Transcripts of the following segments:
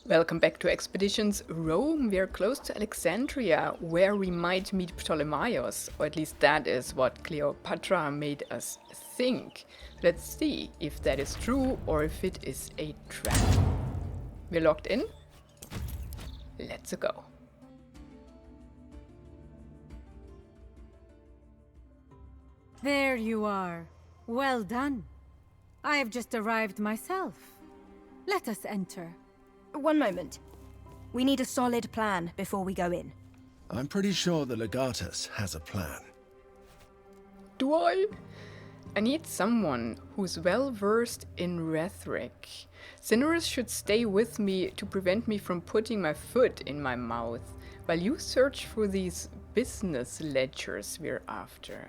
Welcome back to Expeditions Rome. We are close to Alexandria, where we might meet Ptolemaios, or at least that is what Cleopatra made us think. Let's see if that is true or if it is a trap. We're locked in. Let's go. There you are. Well done. I have just arrived myself. Let us enter. One moment. We need a solid plan before we go in. I'm pretty sure the Legatus has a plan. Do I? I need someone who's well versed in rhetoric. Cinerus should stay with me to prevent me from putting my foot in my mouth, while you search for these business ledgers we're after.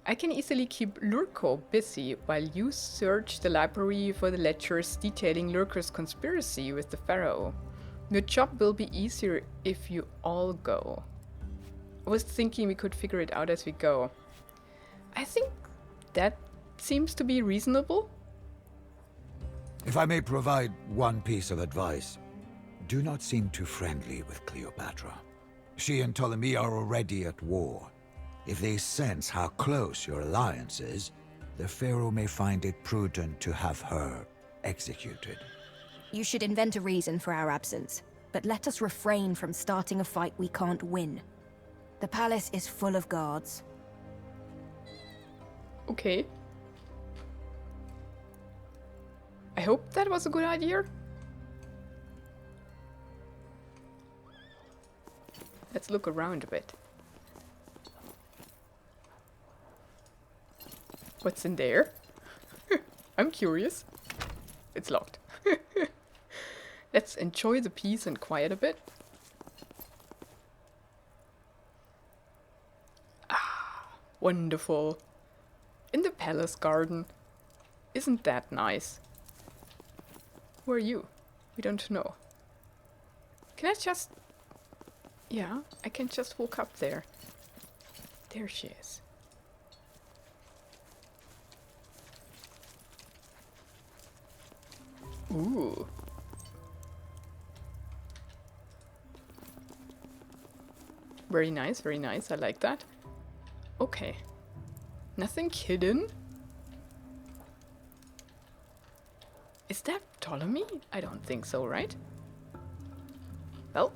I can easily keep Lurko busy while you search the library for the ledgers detailing Lurko's conspiracy with the Pharaoh. Your job will be easier if you all go. I was thinking we could figure it out as we go. I think that seems to be reasonable. If I may provide one piece of advice, do not seem too friendly with Cleopatra. She and Ptolemy are already at war. If they sense how close your alliance is, the Pharaoh may find it prudent to have her executed. You should invent a reason for our absence, but let us refrain from starting a fight we can't win. The palace is full of guards. Okay. I hope that was a good idea. Let's look around a bit. What's in there? I'm curious. It's locked. Let's enjoy the peace and quiet a bit. Ah, wonderful. In the palace garden. Isn't that nice? Who are you? We don't know. Can I just... Yeah, I can just walk up there. There she is. Ooh. Very nice, very nice. I like that. Okay. Nothing hidden. Is that Ptolemy? I don't think so, right? Well,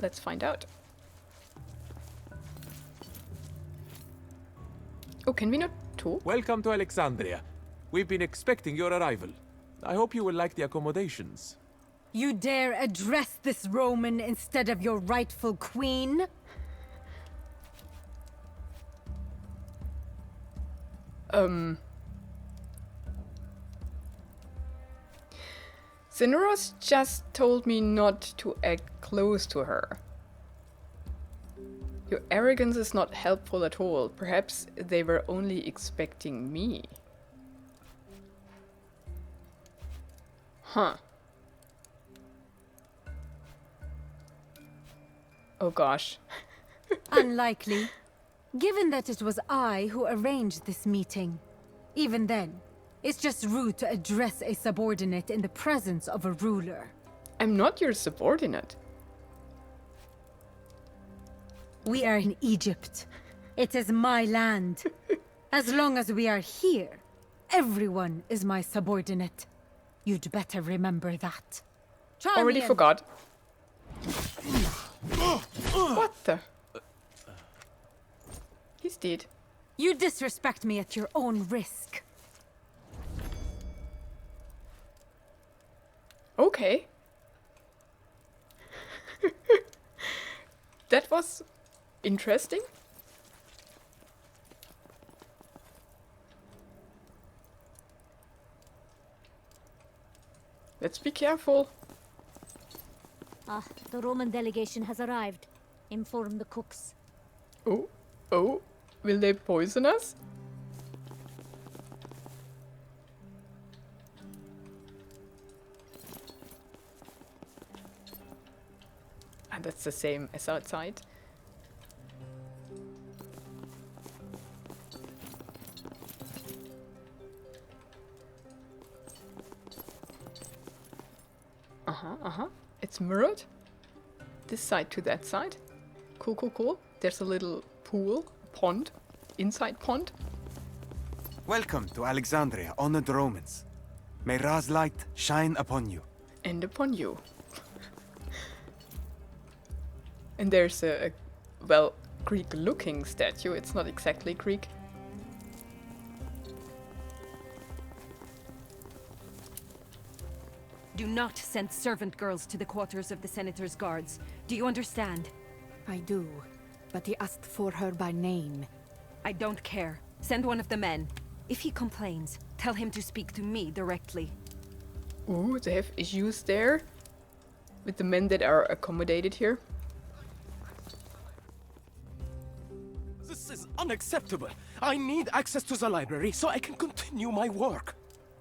let's find out. Oh, can we not talk? Welcome to Alexandria. We've been expecting your arrival. I hope you will like the accommodations. You dare address this Roman instead of your rightful queen? Cineros just told me not to act close to her. Your arrogance is not helpful at all. Perhaps they were only expecting me. Huh. Oh gosh. Unlikely, given that it was I who arranged this meeting. Even then, it's just rude to address a subordinate in the presence of a ruler. I'm not your subordinate. We are in Egypt. It is my land. As long as we are here, everyone is my subordinate. You'd better remember that. Already forgot. What the? He's dead. You disrespect me at your own risk. Okay. That was interesting. Let's be careful. Ah, the Roman delegation has arrived. Inform the cooks. Oh, oh, will they poison us? And that's the same as outside. It's mirrored. This side to that side. Cool, cool, cool. There's a little pool, pond, inside pond. Welcome to Alexandria, honored Romans. May Ra's light shine upon you. And upon you. And there's a well, Greek-looking statue. It's not exactly Greek. Do not send servant girls to the quarters of the Senator's guards. Do you understand? I do, but he asked for her by name. I don't care. Send one of the men. If he complains, tell him to speak to me directly. Ooh, they have issues there with the men that are accommodated here. This is unacceptable. I need access to the library so I can continue my work.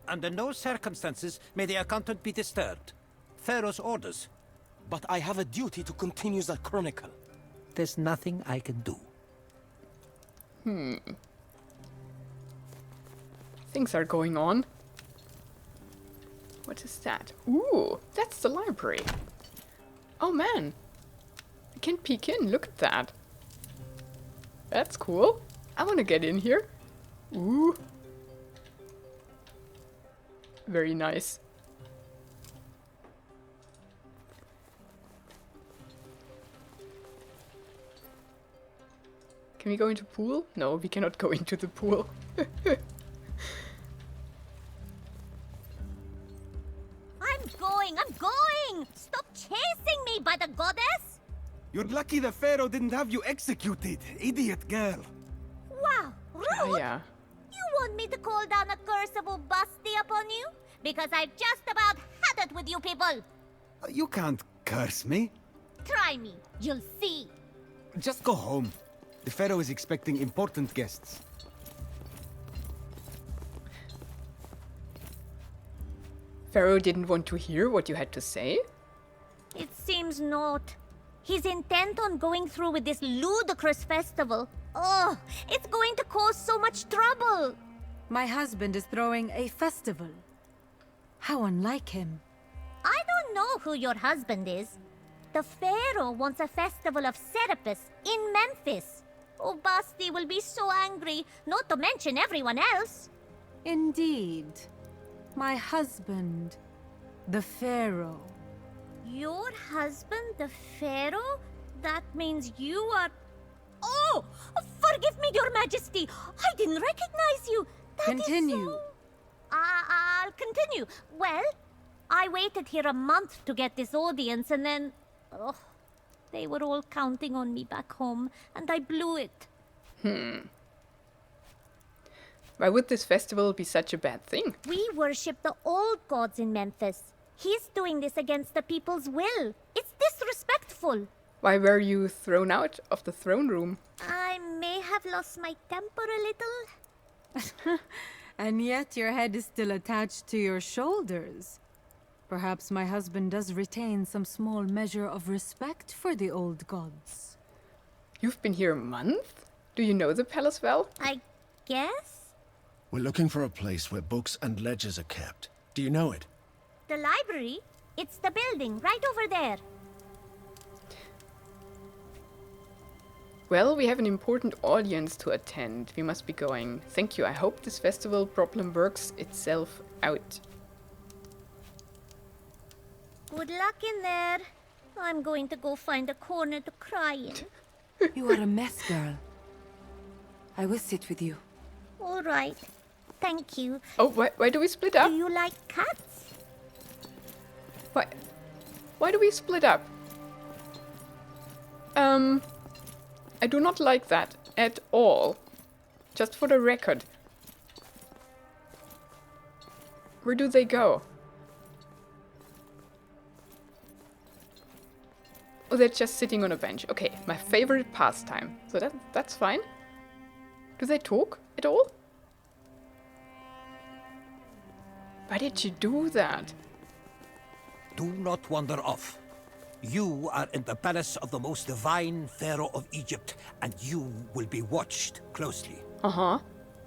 Under no circumstances may the accountant be disturbed. Pharaoh's orders. But I have a duty to continue the chronicle. There's nothing I can do. Things are going on. What is that? Ooh, that's the library. Oh man. I can peek in, look at that. That's cool. I want to get in here. Ooh. Very nice. Can we go into pool? No, we cannot go into the pool. I'm going! Stop chasing me by the goddess! You're lucky the Pharaoh didn't have you executed, idiot girl. Wow, rude! Yeah. You want me to call down a curse of Ubasti upon you? Because I've just about had it with you people! You can't curse me. Try me, you'll see! Just go home. The Pharaoh is expecting important guests. Pharaoh didn't want to hear what you had to say? It seems not. He's intent on going through with this ludicrous festival. Oh, it's going to cause so much trouble. My husband is throwing a festival. How unlike him. I don't know who your husband is. The Pharaoh wants a festival of Serapis in Memphis. Ubasti will be so angry, not to mention everyone else. Indeed. My husband, the Pharaoh. Your husband, the Pharaoh? That means you are... Oh! Forgive me, Your Majesty! I didn't recognize you! That is Continue. so... I'll continue. Well, I waited here a month to get this audience and then... Oh, they were all counting on me back home, and I blew it. Why would this festival be such a bad thing? We worship the old gods in Memphis. He's doing this against the people's will. It's disrespectful. Why were you thrown out of the throne room? I may have lost my temper a little. And yet your head is still attached to your shoulders. Perhaps my husband does retain some small measure of respect for the old gods. You've been here a month? Do you know the palace well? I guess? We're looking for a place where books and ledgers are kept. Do you know it? The library? It's the building right over there. Well, we have an important audience to attend. We must be going. Thank you. I hope this festival problem works itself out. Good luck in there. I'm going to go find a corner to cry in. You are a mess, girl. I will sit with you. All right. Thank you. Oh, why do we split up? Do you like cats? Why do we split up? I do not like that at all. Just for the record. Where do they go? Oh, they're just sitting on a bench. Okay, my favorite pastime. So that's fine. Do they talk at all? Why did you do that? Do not wander off. You are in the palace of the most divine Pharaoh of Egypt, and you will be watched closely. Uh-huh.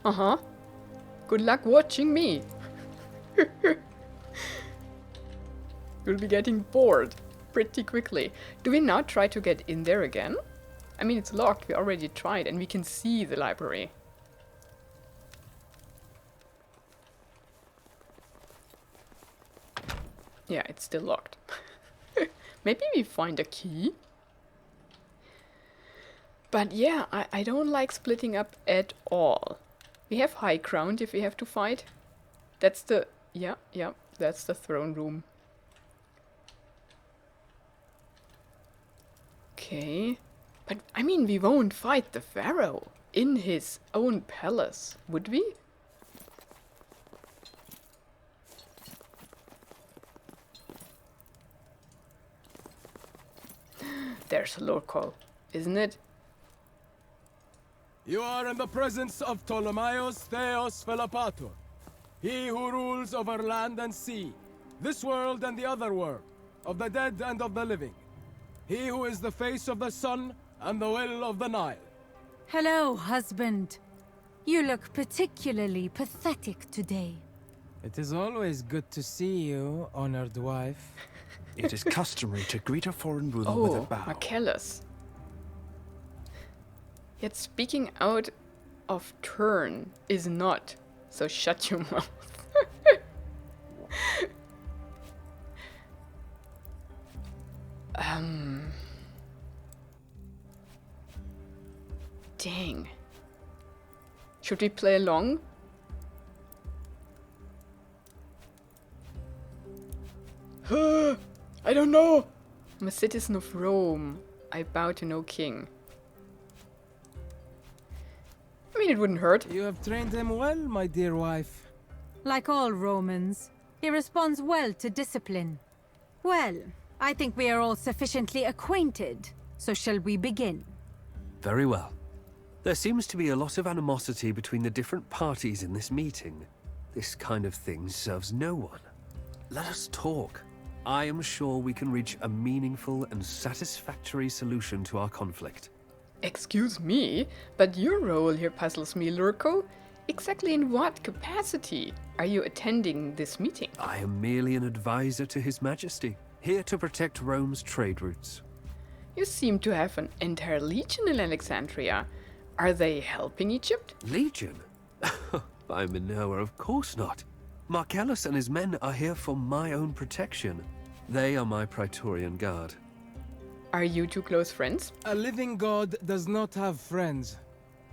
Uh-huh. Good luck watching me. You'll be getting bored pretty quickly. Do we now try to get in there again? I mean, it's locked. We already tried and we can see the library. Yeah, it's still locked. Maybe we find a key? But yeah, I don't like splitting up at all. We have high ground if we have to fight. That's the... yeah, that's the throne room. Okay. But, I mean, we won't fight the pharaoh in his own palace, would we? There's a Lurko, isn't it? You are in the presence of Ptolemaios Theos Philopator, he who rules over land and sea, this world and the other world, of the dead and of the living. He who is the face of the sun and the will of the Nile. Hello, husband. You look particularly pathetic today. It is always good to see you, honored wife. It is customary to greet a foreign ruler with a bow. Marcellus. Yet speaking out of turn is not, so shut your mouth. Dang. Should we play along? I don't know. I'm a citizen of Rome. I bow to no king. I mean, it wouldn't hurt. You have trained him well, my dear wife. Like all Romans, he responds well to discipline. Well, I think we are all sufficiently acquainted, so shall we begin? Very well. There seems to be a lot of animosity between the different parties in this meeting. This kind of thing serves no one. Let us talk. I am sure we can reach a meaningful and satisfactory solution to our conflict. Excuse me, but your role here puzzles me, Lurko. Exactly in what capacity are you attending this meeting? I am merely an advisor to His Majesty, here to protect Rome's trade routes. You seem to have an entire legion in Alexandria. Are they helping Egypt? Legion? I'm in nowhere, of course not. Marcellus and his men are here for my own protection. They are my Praetorian Guard. Are you two close friends? A living god does not have friends.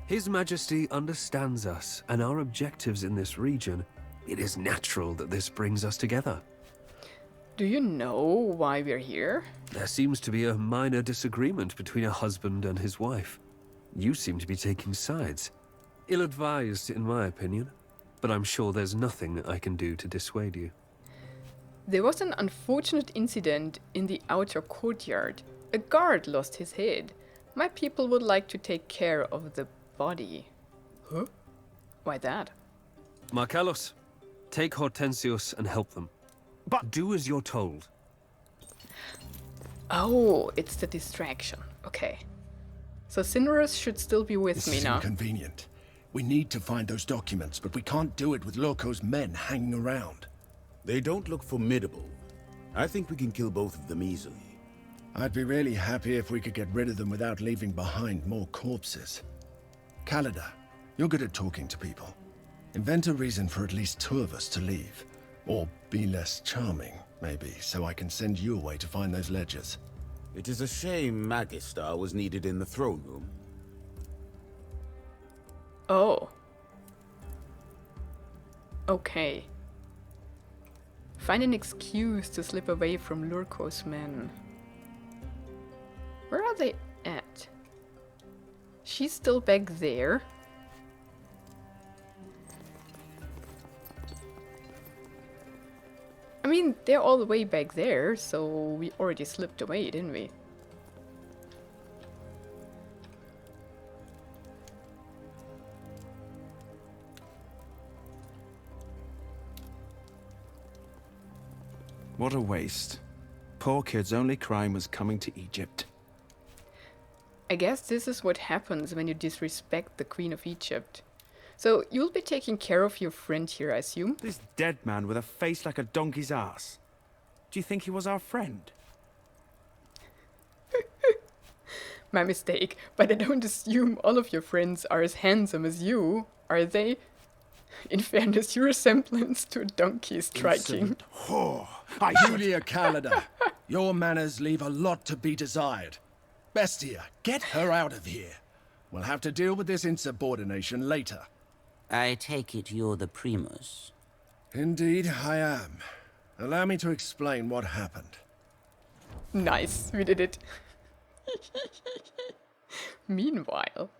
His Majesty understands us and our objectives in this region. It is natural that this brings us together. Do you know why we're here? There seems to be a minor disagreement between a husband and his wife. You seem to be taking sides. Ill-advised, in my opinion. But I'm sure there's nothing I can do to dissuade you. There was an unfortunate incident in the outer courtyard. A guard lost his head. My people would like to take care of the body. Huh? Why that? Marcellus, take Hortensius and help them. But do as you're told. Oh, it's the distraction. Okay. So Cinerus should still be with me now. This is inconvenient. We need to find those documents, but we can't do it with Lurko's men hanging around. They don't look formidable. I think we can kill both of them easily. I'd be really happy if we could get rid of them without leaving behind more corpses. Calida, you're good at talking to people. Invent a reason for at least two of us to leave. Or be less charming, maybe, so I can send you away to find those ledgers. It is a shame Magistar was needed in the throne room. Oh. Okay. Find an excuse to slip away from Lurko's men. Where are they at? She's still back there. I mean, they're all the way back there, so we already slipped away, didn't we? What a waste. Poor kid's only crime was coming to Egypt. I guess this is what happens when you disrespect the Queen of Egypt. So you'll be taking care of your friend here, I assume? This dead man with a face like a donkey's ass. Do you think he was our friend? My mistake, but I don't assume all of your friends are as handsome as you, are they? In fairness, your resemblance to a donkey is striking. Julia Calada, your manners leave a lot to be desired. Bestia, get her out of here. We'll have to deal with this insubordination later. I take it you're the Primus. Indeed, I am. Allow me to explain what happened. Nice, we did it. Meanwhile...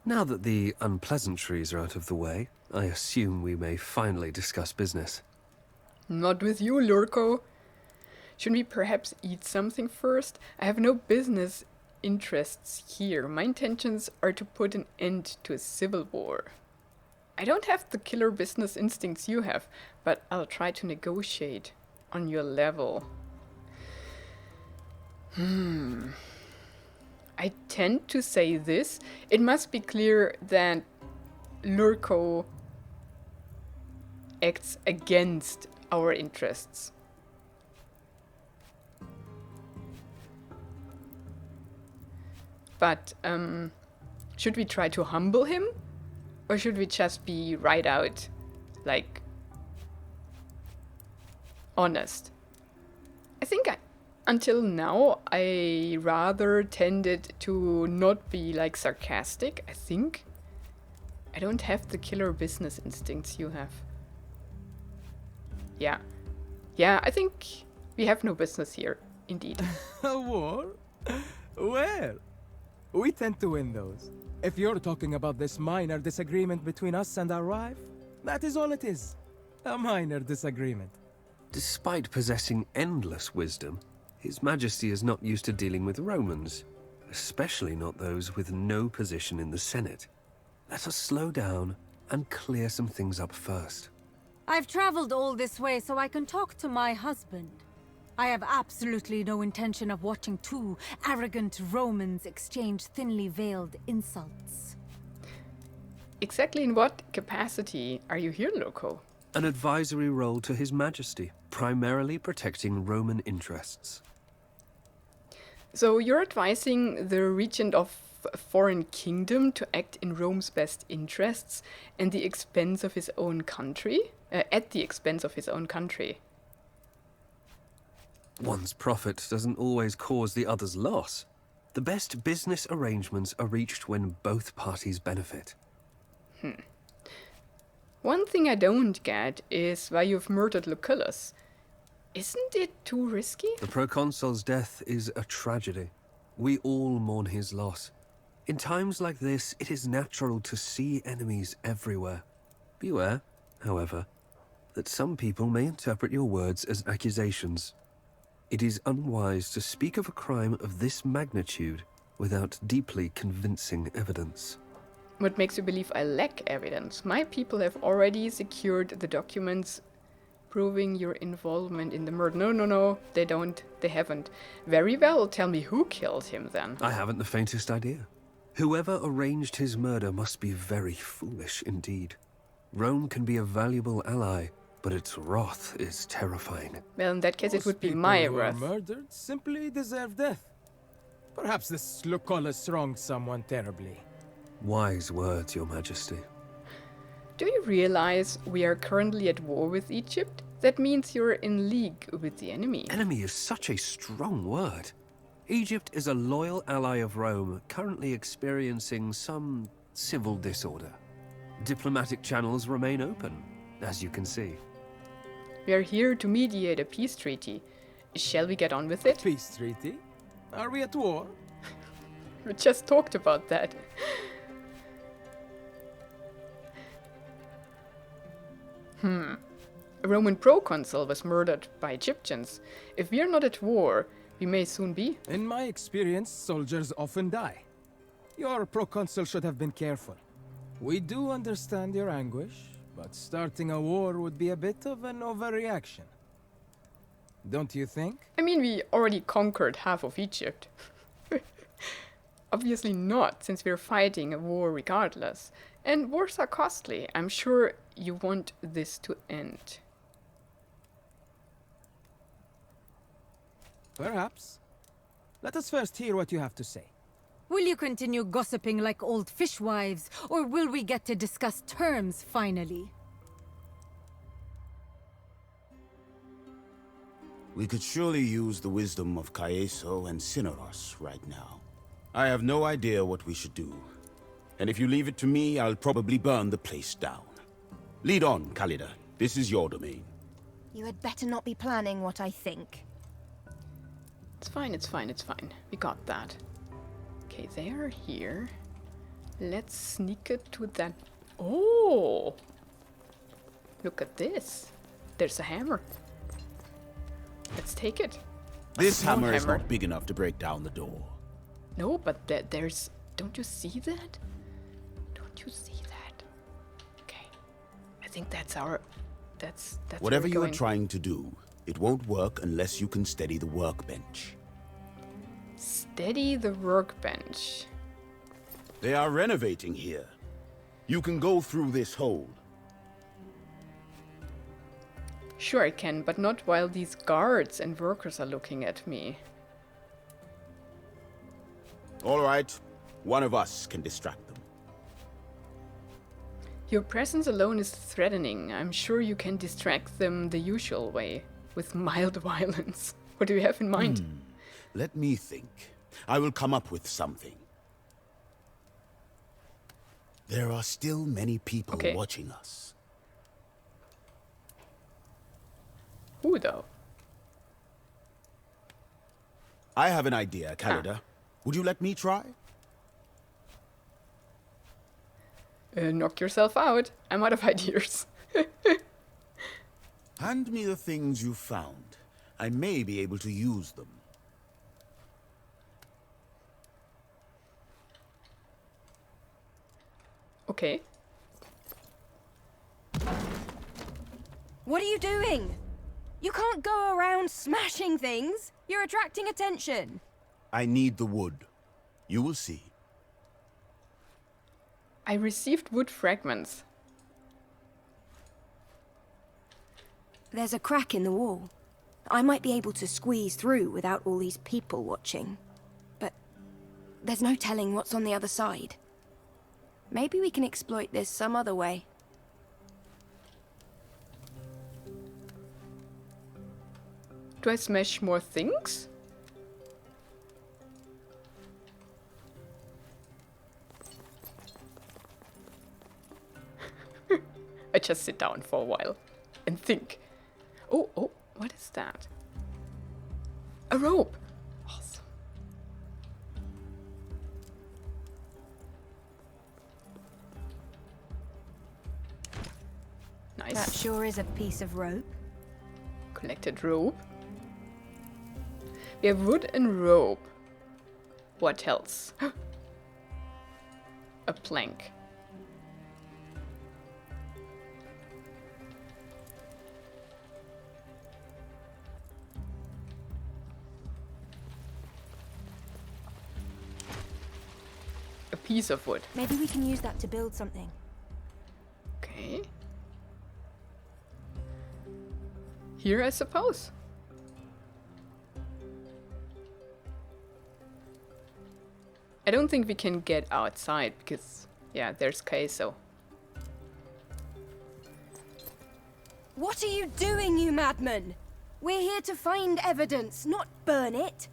Now that the unpleasantries are out of the way, I assume we may finally discuss business. Not with you, Lurko. Should we perhaps eat something first? I have no business interests here. My intentions are to put an end to a civil war. I don't have the killer business instincts you have, but I'll try to negotiate on your level. I tend to say this. It must be clear that Lurko acts against our interests. But, should we try to humble him? Or should we just be right out, like, honest? I think until now, I rather tended to not be, like, sarcastic, I think. I don't have the killer business instincts you have. Yeah. Yeah, I think we have no business here, indeed. A war? Where? We tend to win those. If you're talking about this minor disagreement between us and our wife, that is all it is. A minor disagreement. Despite possessing endless wisdom, His Majesty is not used to dealing with Romans, especially not those with no position in the Senate. Let us slow down and clear some things up first. I've traveled all this way so I can talk to my husband. I have absolutely no intention of watching two arrogant Romans exchange thinly veiled insults. Exactly in what capacity are you here, Lurko? An advisory role to His Majesty, primarily protecting Roman interests. So you're advising the regent of a foreign kingdom to act in Rome's best interests and the expense of his own country? At the expense of his own country. One's profit doesn't always cause the other's loss. The best business arrangements are reached when both parties benefit. One thing I don't get is why you've murdered Lucullus. Isn't it too risky? The proconsul's death is a tragedy. We all mourn his loss. In times like this, it is natural to see enemies everywhere. Beware, however, that some people may interpret your words as accusations. It is unwise to speak of a crime of this magnitude without deeply convincing evidence. What makes you believe I lack evidence? My people have already secured the documents proving your involvement in the murder. No, they don't. They haven't. Very well, tell me who killed him then. I haven't the faintest idea. Whoever arranged his murder must be very foolish indeed. Rome can be a valuable ally, but its wrath is terrifying. Well, in that case, Most it would be people my who are wrath. murdered simply deserve death. Perhaps this Lucullus wronged someone terribly. Wise words, Your Majesty. Do you realize we are currently at war with Egypt? That means you're in league with the enemy. Enemy is such a strong word. Egypt is a loyal ally of Rome, currently experiencing some civil disorder. Diplomatic channels remain open, as you can see. We are here to mediate a peace treaty. Shall we get on with it? Peace treaty? Are we at war? We just talked about that. A Roman proconsul was murdered by Egyptians. If we are not at war, we may soon be. In my experience, soldiers often die. Your proconsul should have been careful. We do understand your anguish, but starting a war would be a bit of an overreaction. Don't you think? I mean, we already conquered half of Egypt. Obviously not, since we're fighting a war regardless. And wars are costly. I'm sure you want this to end. Perhaps. Let us first hear what you have to say. Will you continue gossiping like old fishwives, or will we get to discuss terms finally? We could surely use the wisdom of Caeso and Cineros right now. I have no idea what we should do. And if you leave it to me, I'll probably burn the place down. Lead on, Khalida. This is your domain. You had better not be planning what I think. It's fine, it's fine, it's fine. We got that. Okay, they are here. Let's sneak it to that... Oh! Look at this. There's a hammer. Let's take it. This hammer is not big enough to break down the door. No, but there's... Don't you see that? Don't you see that? Okay. I think that's our... That's whatever you are trying to do, it won't work unless you can steady the workbench. Steady the workbench. They are renovating here. You can go through this hole. Sure I can, but not while these guards and workers are looking at me. All right. One of us can distract them. Your presence alone is threatening. I'm sure you can distract them the usual way, with mild violence. What do you have in mind? Let me think. I will come up with something. There are still many people watching us. Who though? I have an idea, Khalida. Would you let me try? Knock yourself out. I'm out of ideas. Hand me the things you found. I may be able to use them. Okay. What are you doing? You can't go around smashing things. You're attracting attention. I need the wood. You will see. I received wood fragments. There's a crack in the wall. I might be able to squeeze through without all these people watching. But there's no telling what's on the other side. Maybe we can exploit this some other way. Do I smash more things? I just sit down for a while and think. Oh, what is that? A rope! Awesome. Nice. That sure is a piece of rope. Collected rope. We have wood and rope. What else? A plank. A piece of wood. Maybe we can use that to build something. Okay. Here, I suppose. I don't think we can get outside because, yeah, there's queso. What are you doing, you madman? We're here to find evidence, not burn it.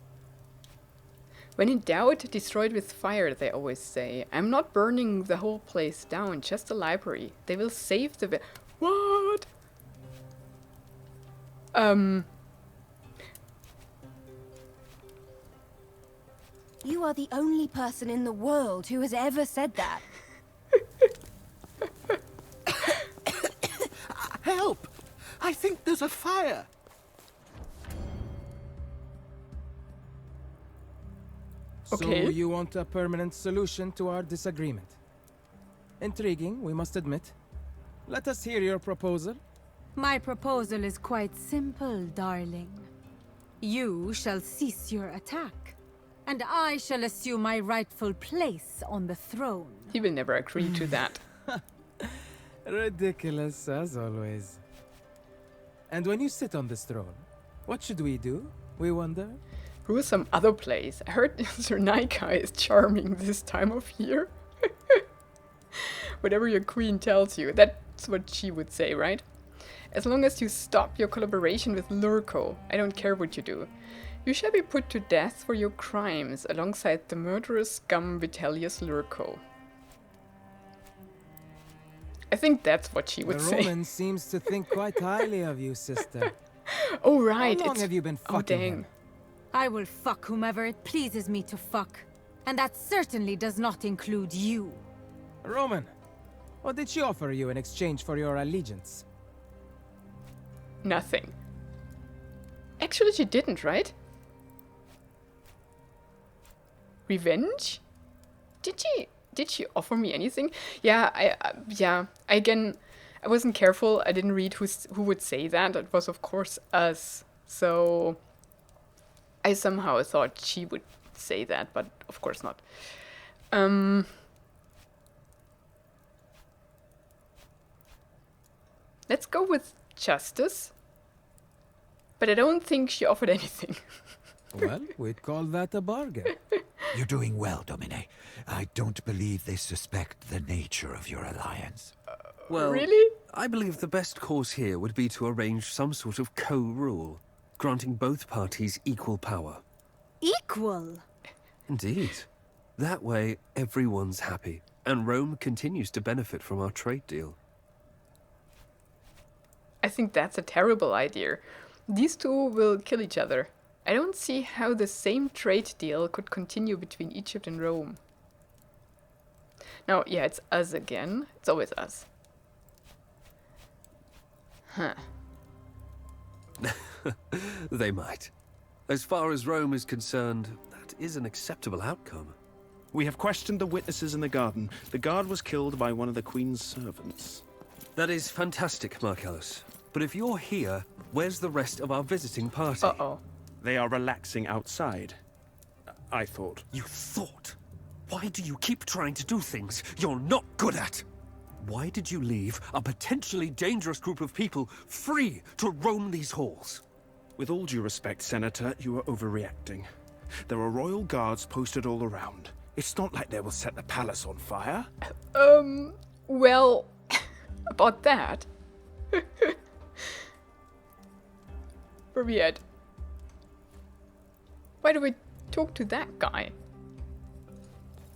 When in doubt, destroyed with fire, they always say. I'm not burning the whole place down, just the library. They will save the... What? You are the only person in the world who has ever said that. Help! I think there's a fire. So you want a permanent solution to our disagreement? Intriguing, we must admit. Let us hear your proposal. My proposal is quite simple, darling. You shall cease your attack. and I shall assume my rightful place on the throne. He will never agree to that. Ridiculous, as always. And when you sit on this throne, what should we do, we wonder? Who is some other place? I heard Sir Nika is charming this time of year. Whatever your queen tells you, that's what she would say, right? As long as you stop your collaboration with Lurko, I don't care what you do. You shall be put to death for your crimes alongside the murderous scum Vitellius Lurko. I think that's what she would say. The Roman seems to think quite highly of you, sister. Oh, right. How long have you been fucking him? I will fuck whomever it pleases me to fuck. And that certainly does not include you. Roman, what did she offer you in exchange for your allegiance? Nothing. Actually, she didn't, right? Revenge? Did she offer me anything? Yeah, I wasn't careful. I didn't read who would say that. It was, of course, us. So I somehow thought she would say that, but of course not. Let's go with justice. But I don't think she offered anything. Well, we'd call that a bargain. You're doing well, Domine. I don't believe they suspect the nature of your alliance. Well, really? I believe the best course here would be to arrange some sort of co-rule, granting both parties equal power. Equal? Indeed. That way, everyone's happy, and Rome continues to benefit from our trade deal. I think that's a terrible idea. These two will kill each other. I don't see how the same trade deal could continue between Egypt and Rome. Now, yeah, it's us again. It's always us. Huh. They might. As far as Rome is concerned, that is an acceptable outcome. We have questioned the witnesses in the garden. The guard was killed by one of the Queen's servants. That is fantastic, Marcellus. But if you're here, where's the rest of our visiting party? Uh-oh. They are relaxing outside. I thought. You thought? Why do you keep trying to do things you're not good at? Why did you leave a potentially dangerous group of people free to roam these halls? With all due respect, Senator, you are overreacting. There are royal guards posted all around. It's not like they will set the palace on fire. Well, about that. Where we at? Why do we talk to that guy?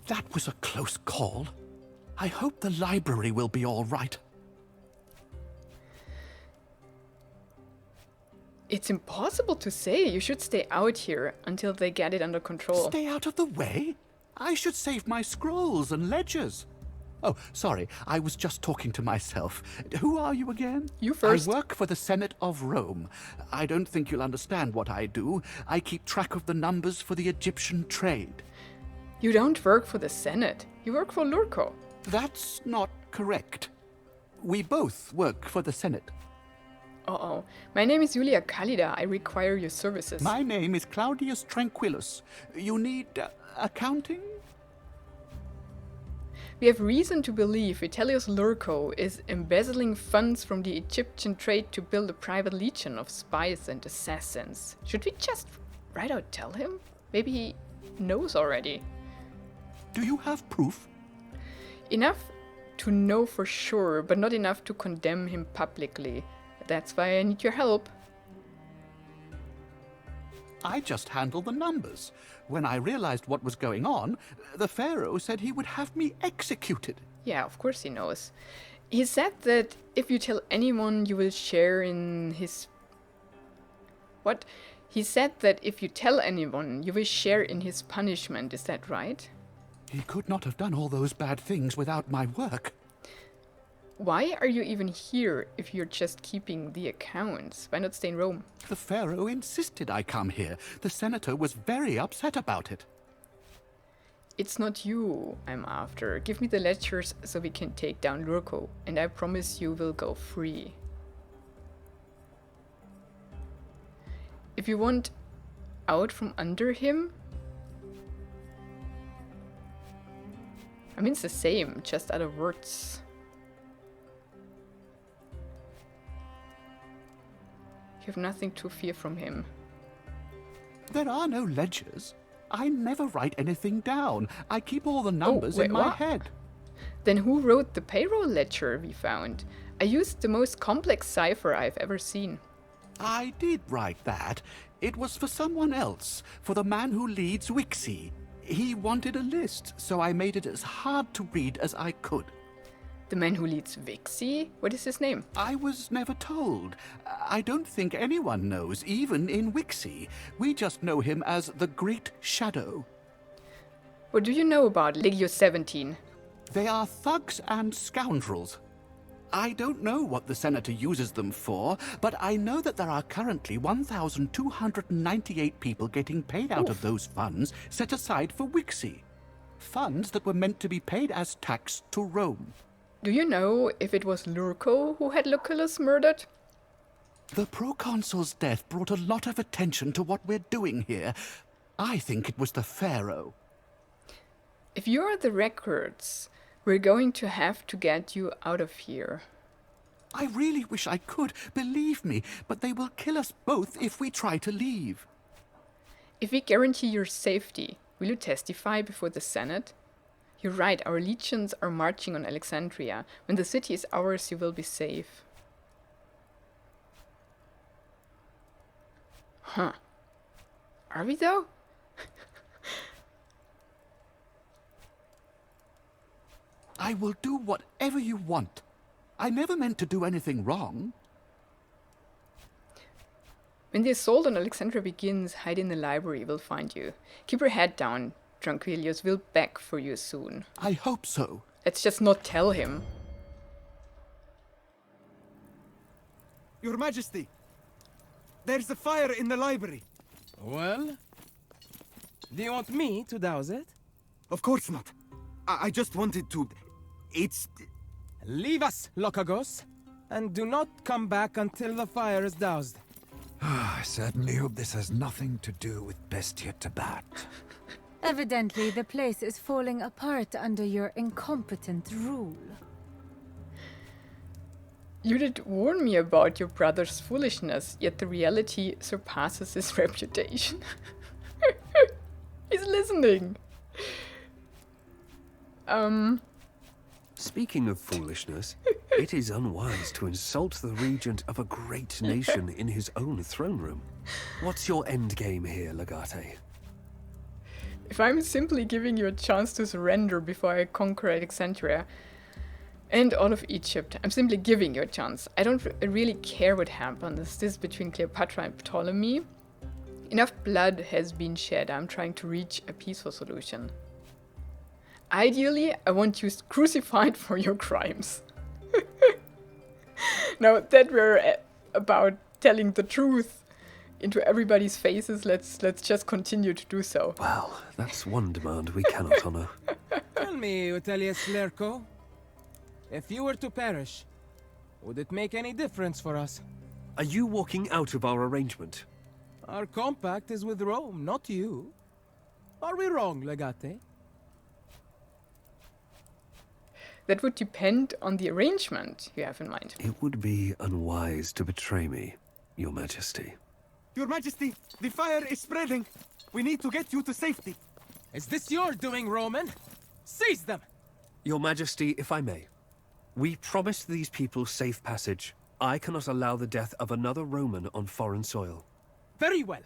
That was a close call. I hope the library will be all right. It's impossible to say. You should stay out here until they get it under control. Stay out of the way? I should save my scrolls and ledgers. Oh, sorry, I was just talking to myself. Who are you again? You first. I work for the Senate of Rome. I don't think you'll understand what I do. I keep track of the numbers for the Egyptian trade. You don't work for the Senate. You work for Lurko. That's not correct. We both work for the Senate. Uh-oh. My name is Julia Kallida. I require your services. My name is Claudius Tranquillus. You need accounting? We have reason to believe Vitellius Lurko is embezzling funds from the Egyptian trade to build a private legion of spies and assassins. Should we just right out tell him? Maybe he knows already. Do you have proof? Enough to know for sure, but not enough to condemn him publicly. That's why I need your help. I just handle the numbers. When I realized what was going on, the Pharaoh said he would have me executed. Yeah, of course he knows. He said that if you tell anyone, you will share in his... What? He said that if you tell anyone, you will share in his punishment. Is that right? He could not have done all those bad things without my work. Why are you even here if you're just keeping the accounts? Why not stay in Rome? The Pharaoh insisted I come here. The senator was very upset about it. It's not you I'm after. Give me the ledgers so we can take down Lurko, and I promise you will go free. If you want out from under him, I mean, it's the same, just other words. You have nothing to fear from him. There are no ledgers. I never write anything down. I keep all the numbers in my head. Then who wrote the payroll ledger we found? I used the most complex cipher I've ever seen. I did write that. It was for someone else, for the man who leads Wixie. He wanted a list, so I made it as hard to read as I could. The man who leads Wixie? What is his name? I was never told. I don't think anyone knows, even in Wixie. We just know him as the Great Shadow. What do you know about Legio 17? They are thugs and scoundrels. I don't know what the Senator uses them for, but I know that there are currently 1,298 people getting paid out of those funds set aside for Wixie. Funds that were meant to be paid as tax to Rome. Do you know if it was Lurko who had Lucullus murdered? The proconsul's death brought a lot of attention to what we're doing here. I think it was the Pharaoh. If you are the records, we're going to have to get you out of here. I really wish I could, believe me, but they will kill us both if we try to leave. If we guarantee your safety, will you testify before the Senate? You're right, our legions are marching on Alexandria. When the city is ours, you will be safe. Huh. Are we though? I will do whatever you want. I never meant to do anything wrong. When the assault on Alexandria begins, hide in the library, we'll find you. Keep your head down, Tranquilius. We'll back for you soon. I hope so. Let's just not tell him. Your Majesty, there's a fire in the library. Well? Do you want me to douse it? Of course not. I just wanted to... It's... Leave us, Lokagos, and do not come back until the fire is doused. I certainly hope this has nothing to do with Bestia Tabat. Evidently, the place is falling apart under your incompetent rule. You did warn me about your brother's foolishness, yet the reality surpasses his reputation. He's listening. Speaking of foolishness, it is unwise to insult the regent of a great nation in his own throne room. What's your endgame here, Legate? If I'm simply giving you a chance to surrender before I conquer Alexandria and all of Egypt, I'm simply giving you a chance. I don't really care what happens. This is between Cleopatra and Ptolemy. Enough blood has been shed. I'm trying to reach a peaceful solution. Ideally, I want you crucified for your crimes. Now that we're about telling the truth into everybody's faces, let's just continue to do so. Well, that's one demand we cannot honor. Tell me, Utelius Lerco, if you were to perish, would it make any difference for us? Are you walking out of our arrangement? Our compact is with Rome, not you. Are we wrong, Legate? That would depend on the arrangement you have in mind. It would be unwise to betray me, Your Majesty. Your Majesty, the fire is spreading. We need to get you to safety. Is this your doing, Roman? Seize them! Your Majesty, if I may. We promised these people safe passage. I cannot allow the death of another Roman on foreign soil. Very well.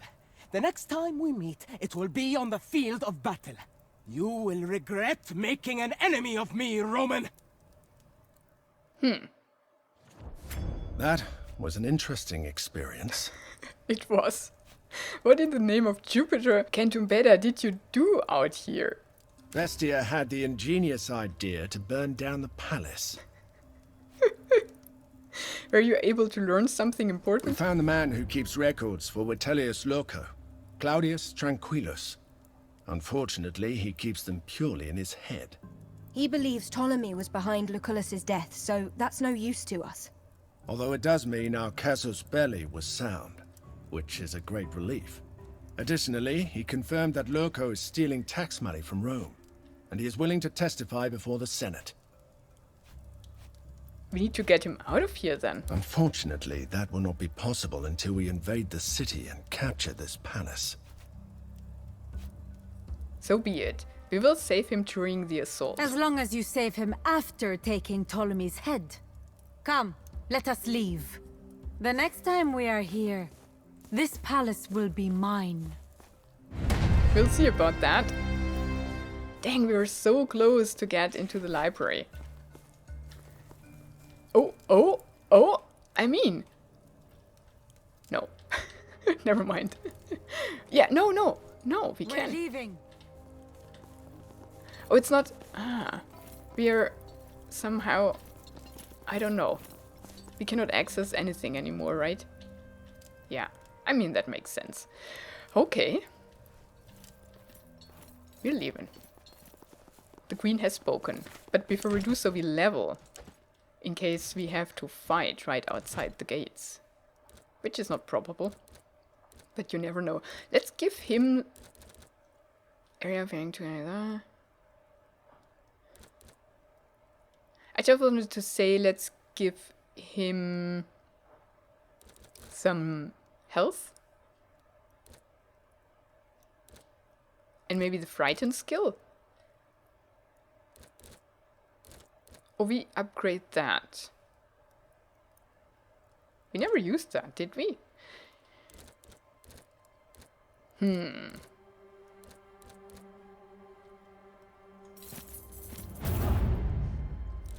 The next time we meet, it will be on the field of battle. You will regret making an enemy of me, Roman! That was an interesting experience. It was. What in the name of Jupiter, Cantumbeda, did you do out here? Bestia had the ingenious idea to burn down the palace. Were you able to learn something important? We found the man who keeps records for Vitellius Loco, Claudius Tranquillus. Unfortunately, he keeps them purely in his head. He believes Ptolemy was behind Lucullus's death, so that's no use to us. Although it does mean our casus belli was sound, which is a great relief. Additionally, he confirmed that Loco is stealing tax money from Rome. and he is willing to testify before the Senate. We need to get him out of here then. Unfortunately, that will not be possible until we invade the city and capture this palace. So be it. We will save him during the assault. As long as you save him after taking Ptolemy's head. Come, let us leave. The next time we are here, this palace will be mine. We'll see about that. Dang, we were so close to get into the library. Oh, I mean. No. Never mind. Yeah, no, we can. We're leaving. Oh, it's not... we are somehow... I don't know. We cannot access anything anymore, right? Yeah, I mean, that makes sense. Okay. We're leaving. The queen has spoken. But before we do so, we level. In case we have to fight right outside the gates. Which is not probable. But you never know. Let's give him... Area of together. I just wanted to say, let's give him some health. And maybe the frighten skill. Or we upgrade that. We never used that, did we?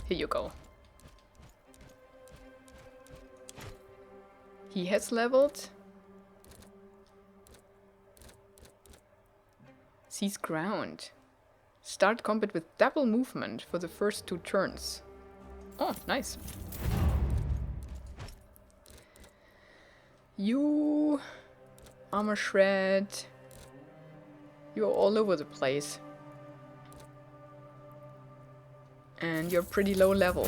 Here you go. He has leveled. Seize ground. Start combat with double movement for the first 2 turns. Oh, nice. You... Armor shred. You're all over the place. And you're pretty low level.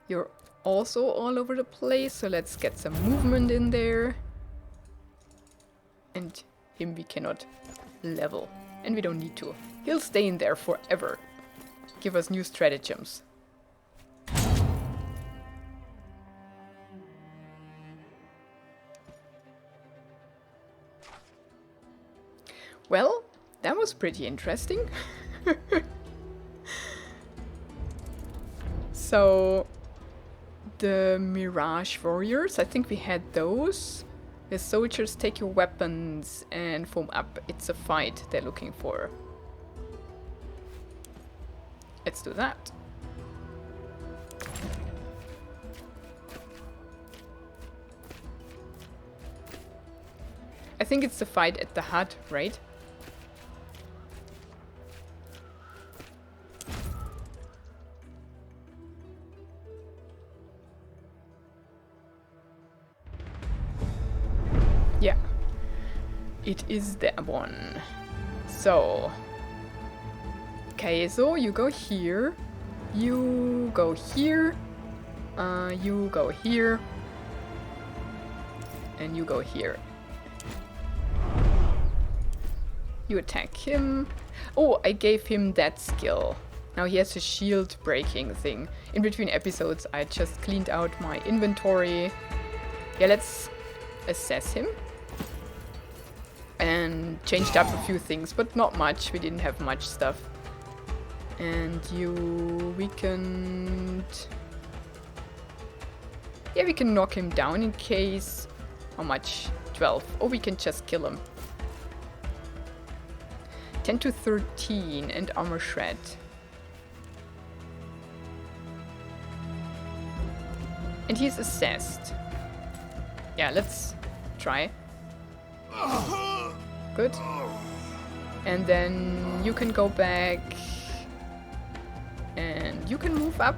You're also all over the place, so let's get some movement in there. And him we cannot level. And we don't need to. He'll stay in there forever. Give us new stratagems. Well, that was pretty interesting. So, the Mirage Warriors, I think we had those. The soldiers take your weapons and form up. It's a fight they're looking for. Let's do that. I think it's the fight at the hut, right? Yeah, it is that one. So, Kaeso, you go here, you go here, you go here, and you go here. You attack him. Oh, I gave him that skill. Now he has a shield breaking thing. In between episodes, I just cleaned out my inventory. Yeah, let's assess him. And changed up a few things, but not much. We didn't have much stuff. And you weakened... Yeah, we can knock him down in case... How much? 12. Or we can just kill him. 10 to 13 and armor shred. And he's assessed. Yeah, let's try. Good. And then you can go back. And you can move up.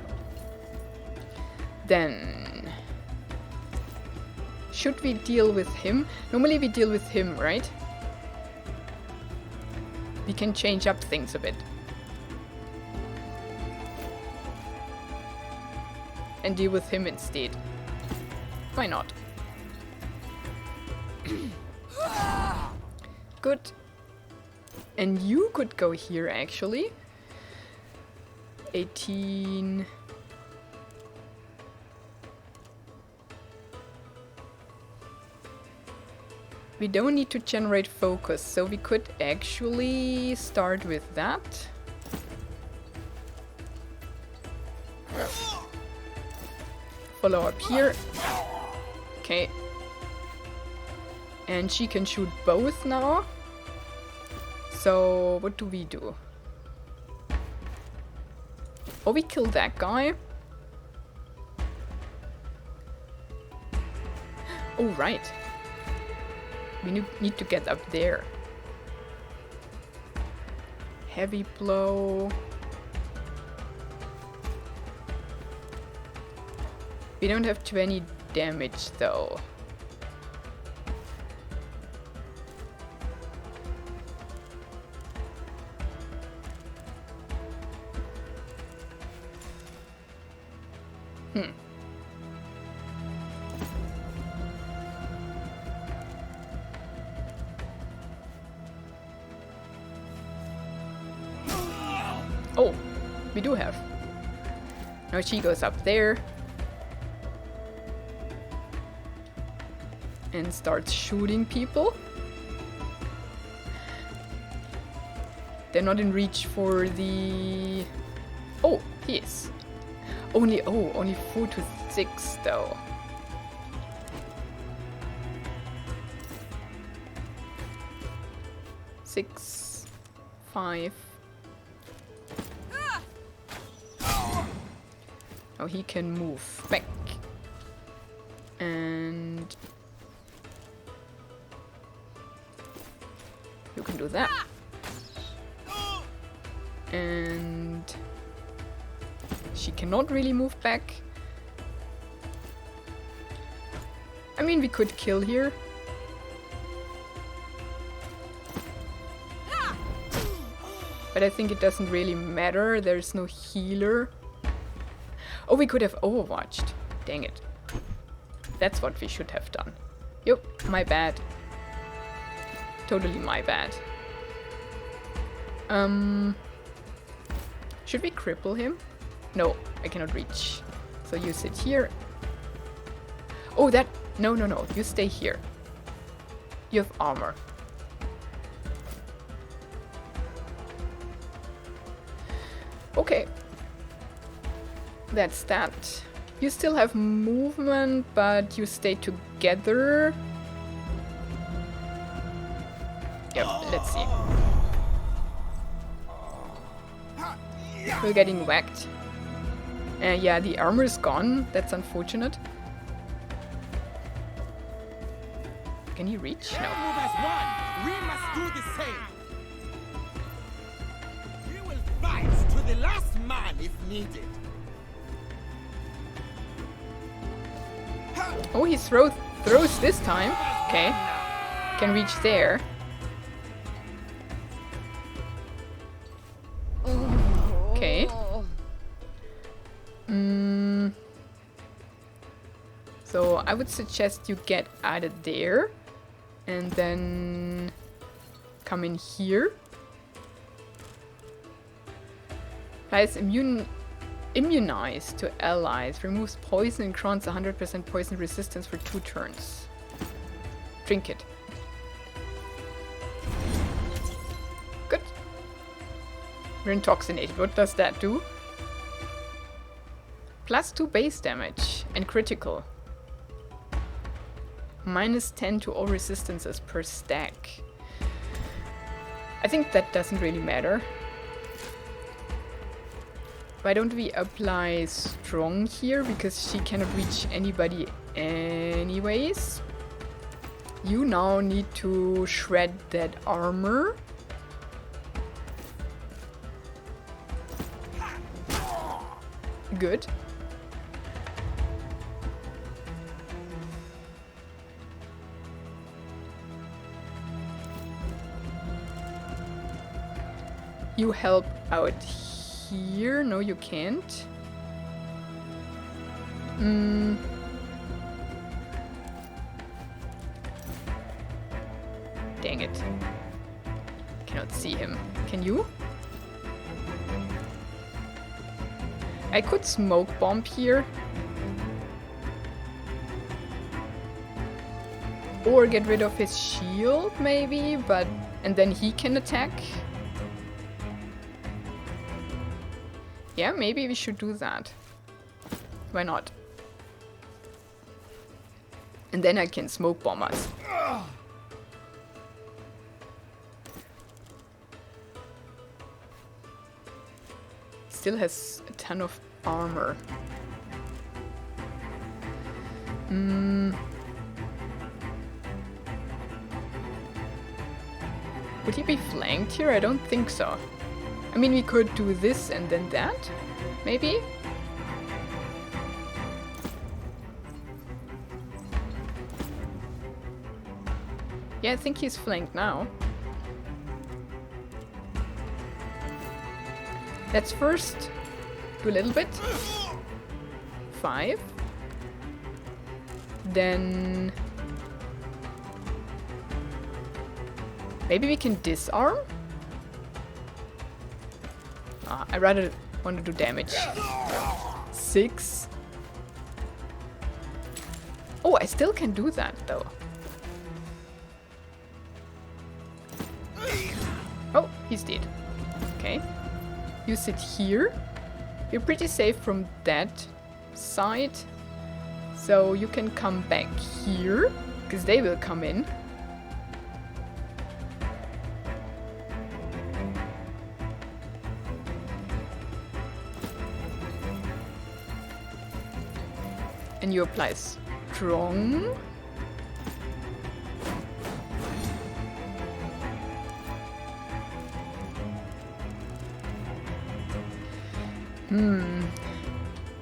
Then... Should we deal with him? Normally we deal with him, right? We can change up things a bit. And deal with him instead. Why not? Good. And you could go here, actually. 18... We don't need to generate focus, so we could actually start with that. Follow up here. Okay. And she can shoot both now. So, what do we do? Oh, we killed that guy. Oh, right. We need to get up there. Heavy blow. We don't have 20 damage though. Oh, we do have. Now she goes up there. And starts shooting people. They're not in reach for the... Oh, he is. Only 4 to 6 though. Six, 5. Oh, he can move back. And you can do that. And she cannot really move back. I mean, we could kill here. But I think it doesn't really matter. There's no healer. Oh, we could have overwatched. Dang it. That's what we should have done. Yup, my bad. Totally my bad. Should we cripple him? No, I cannot reach. So you sit here. Oh, that... No. You stay here. You have armor. Okay. That's that. You still have movement, but you stay together. Yep, let's see. We're getting whacked. Yeah, the armor is gone. That's unfortunate. Can he reach? No. Move as one. We must do the same. We will fight to the last man if needed. Oh, he throws this time. Okay. Can reach there. Okay. So I would suggest you get out of there and then come in here. Applies immunized to allies. Removes poison and grants 100% poison resistance for 2 turns. Drink it. Good. We're intoxicated. What does that do? +2 base damage and critical. -10 to all resistances per stack. I think that doesn't really matter. Why don't we apply strong here? Because she cannot reach anybody anyways. You now need to shred that armor. Good. You help out here. No, you can't. Dang it. Cannot see him. Can you? I could smoke bomb here. Or get rid of his shield, maybe, but... And then he can attack. Yeah, maybe we should do that. Why not? And then I can smoke bomb us. Still has a ton of armor. Would he be flanked here? I don't think so. I mean, we could do this and then that, maybe? Yeah, I think he's flanked now. Let's first do a little bit. 5. Then... maybe we can disarm? I rather want to do damage. 6. Oh, I still can do that though. Oh, he's dead. Okay. You sit here. You're pretty safe from that side. So you can come back here, because they will come in. And you apply strong.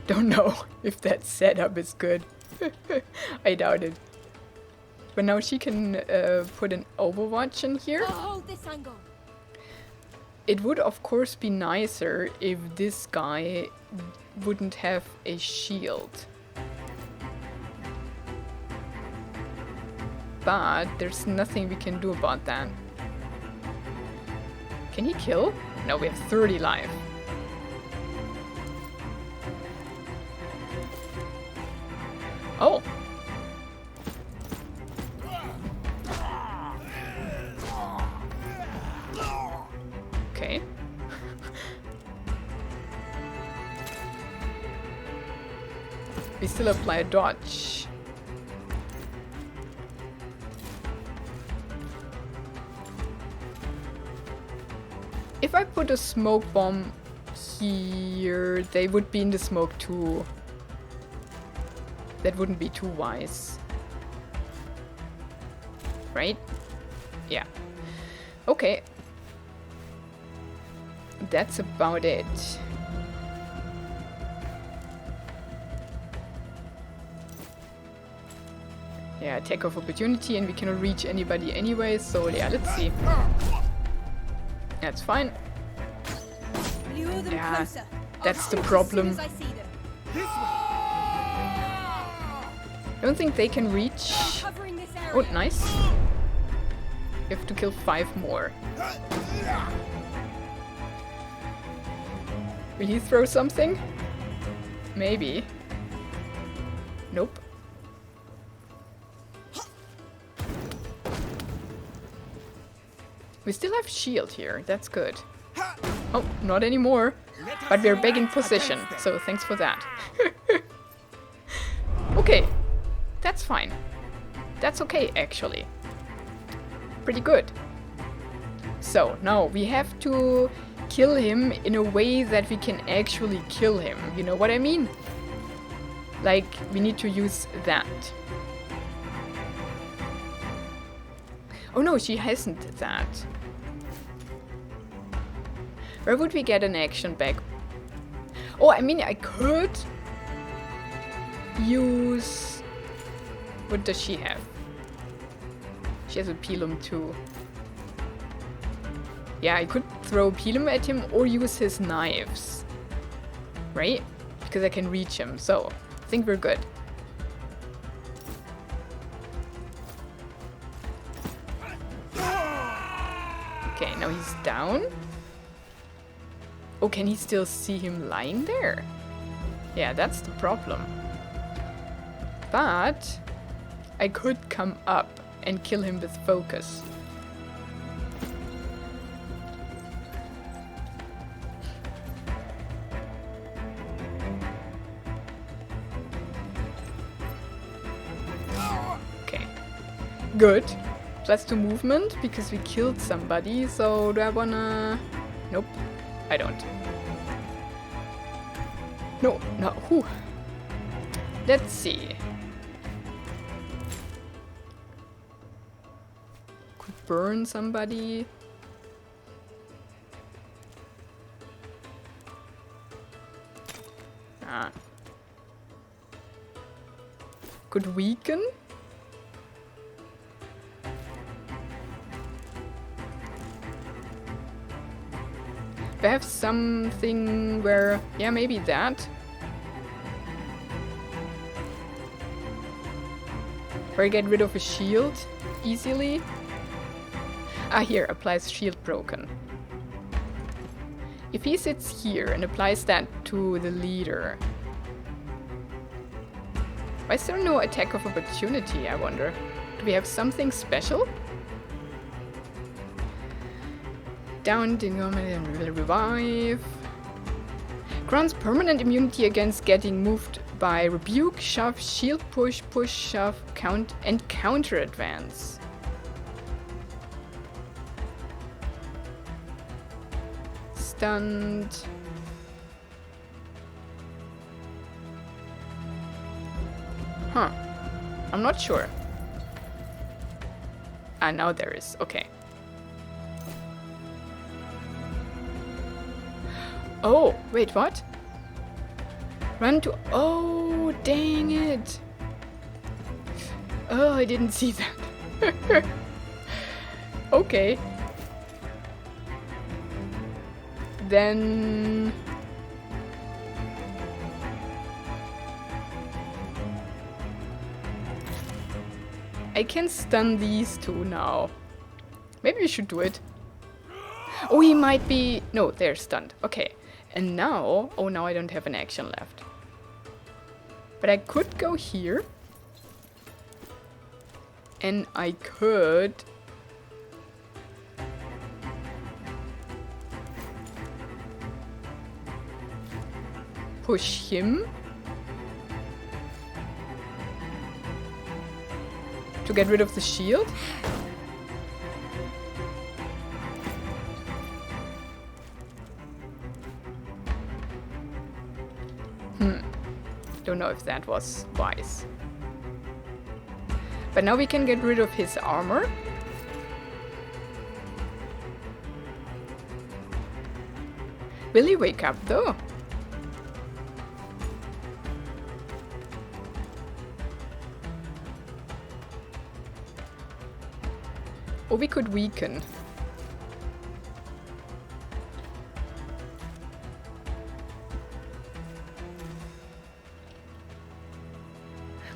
Don't know if that setup is good. I doubt it. But now she can put an Overwatch in here. It would of course be nicer if this guy wouldn't have a shield. But there's nothing we can do about that. Can he kill? No, we have 30 life. Oh. Okay. We still apply a dodge. If I put a smoke bomb here, they would be in the smoke too. That wouldn't be too wise. Right? Yeah. Okay. That's about it. Yeah, attack of opportunity, and we cannot reach anybody anyway, so yeah, let's see. That's fine. Yeah, that's the problem. I don't think they can reach. Oh, nice. You have to kill 5 more. Will he throw something? Maybe. Nope. We still have shield here. That's good. Oh, not anymore. But we're back in position, so thanks for that. Okay. That's fine. That's okay, actually. Pretty good. So, now we have to kill him in a way that we can actually kill him. You know what I mean? Like, we need to use that. Oh no, she hasn't that. Where would we get an action back? Oh, I mean, I could use... What does she have? She has a Pelum too. Yeah, I could throw Pelum at him or use his knives. Right? Because I can reach him, so I think we're good. Okay, now he's down? Oh, can he still see him lying there? Yeah, that's the problem. But I could come up and kill him with focus. Okay. Good. Plus 2 movement because we killed somebody, so do I wanna... Nope, I don't. No, no, whew. Let's see. Could burn somebody. Ah. Could weaken. I have something where, yeah, maybe that. Where I get rid of a shield easily. Ah, here, applies shield broken. If he sits here and applies that to the leader. Why is there no attack of opportunity, I wonder? Do we have something special? Down, will revive. Grants permanent immunity against getting moved by rebuke, shove, shield push, push, shove, count, and counter advance. Stunned. Huh. I'm not sure. Ah, now there is. Okay. Oh, wait, what? Run to... Oh, dang it. Oh, I didn't see that. Okay. Then... I can stun these two now. Maybe we should do it. Oh, he might be... No, they're stunned. Okay. And now... Oh, now I don't have an action left. But I could go here. And I could... push him. To get rid of the shield. Don't know if that was wise. But now we can get rid of his armor. Will he wake up though? Or we could weaken.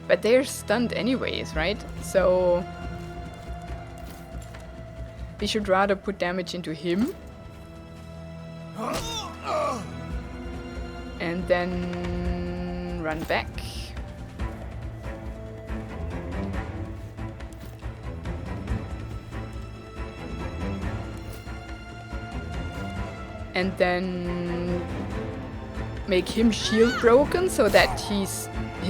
But they're stunned anyways, right? So... we should rather put damage into him. And then... run back. And then... make him shield broken so that his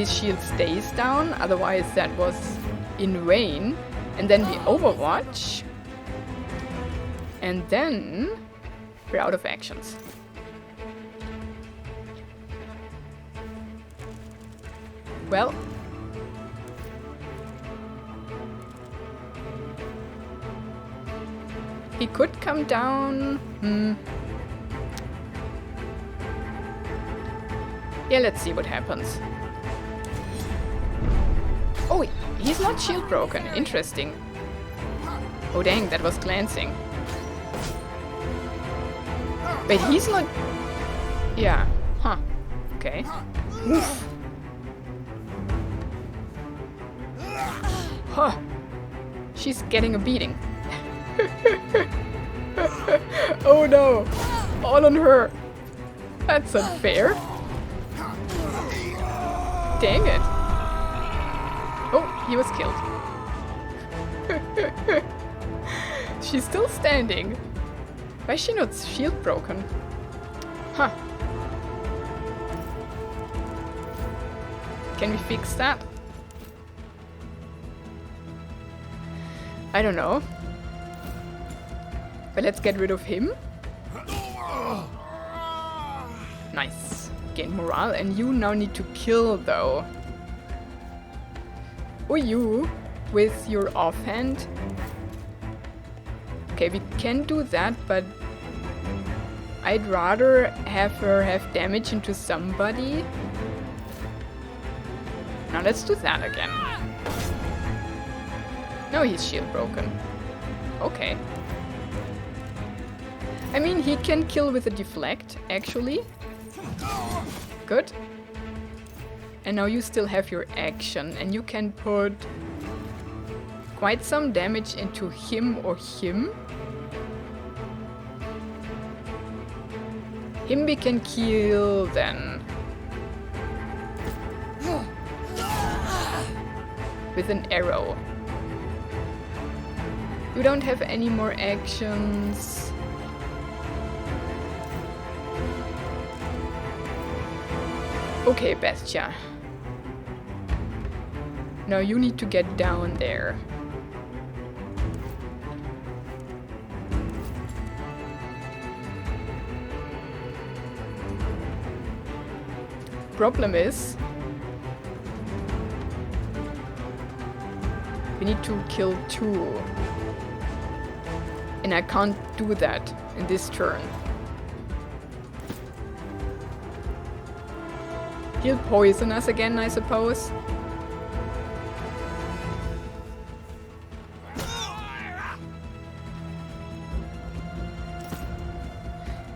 shield stays down, otherwise that was in vain. And then we overwatch. And then we're out of actions. Well. He could come down. Yeah, let's see what happens. Oh, he's not shield broken. Interesting. Oh dang, that was glancing. But he's not... Yeah. Huh. Okay. Oof. Huh. She's getting a beating. Oh no! All on her! That's unfair. Dang it. Oh, he was killed. She's still standing. Why is she not shield broken? Huh. Can we fix that? I don't know. But let's get rid of him. Nice. Gain morale. And you now need to kill, though. Or you, with your offhand. Okay, we can do that, but I'd rather have her have damage into somebody. Now let's do that again. No, he's shield broken. Okay. I mean, he can kill with a deflect, actually. Good. And now you still have your action, and you can put quite some damage into him or him. Him we can kill then. With an arrow. You don't have any more actions. Okay, Bestia. Now you need to get down there. Problem is, we need to kill 2. And I can't do that in this turn. He'll poison us again, I suppose.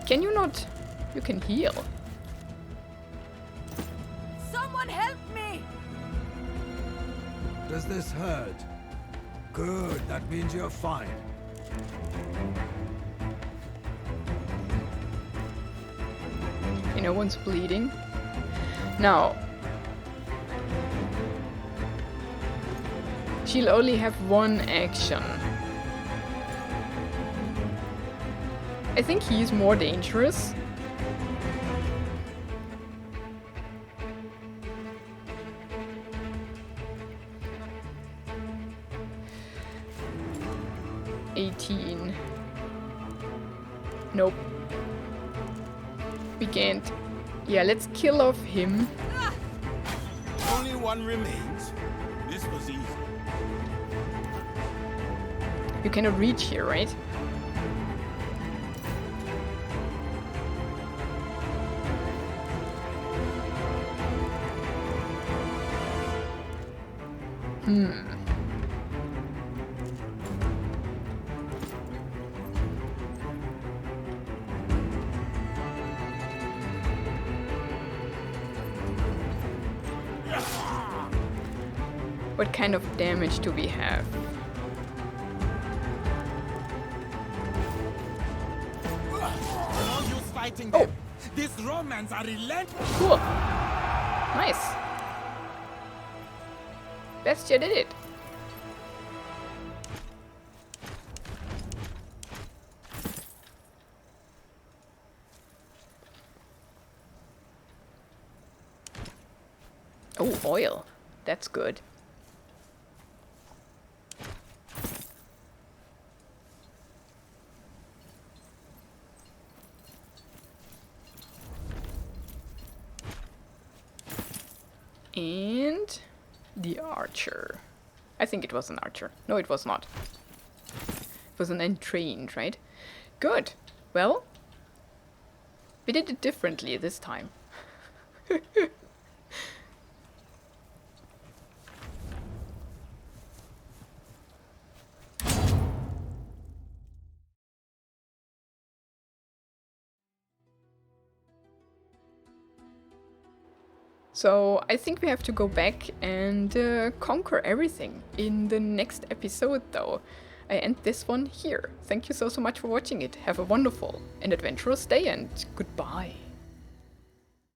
Can you not? You can heal. Someone help me! Does this hurt? Good, that means you're fine. Okay, no one's bleeding. Now, she'll only have 1 action. I think he's more dangerous. Nope. We can't. Yeah, let's kill off him. Only one remains. This was easy. You cannot reach here, right? What kind of damage do we have? No use fighting them. These Romans are relentless. Cool. Nice. Bestia did it. Oh, oil. That's good. And the archer. I think it was an archer. No, it was not. It was an entrained, right? Good. Well, we did it differently this time. So I think we have to go back and conquer everything in the next episode though. I end this one here. Thank you so much for watching it. Have a wonderful and adventurous day, and goodbye.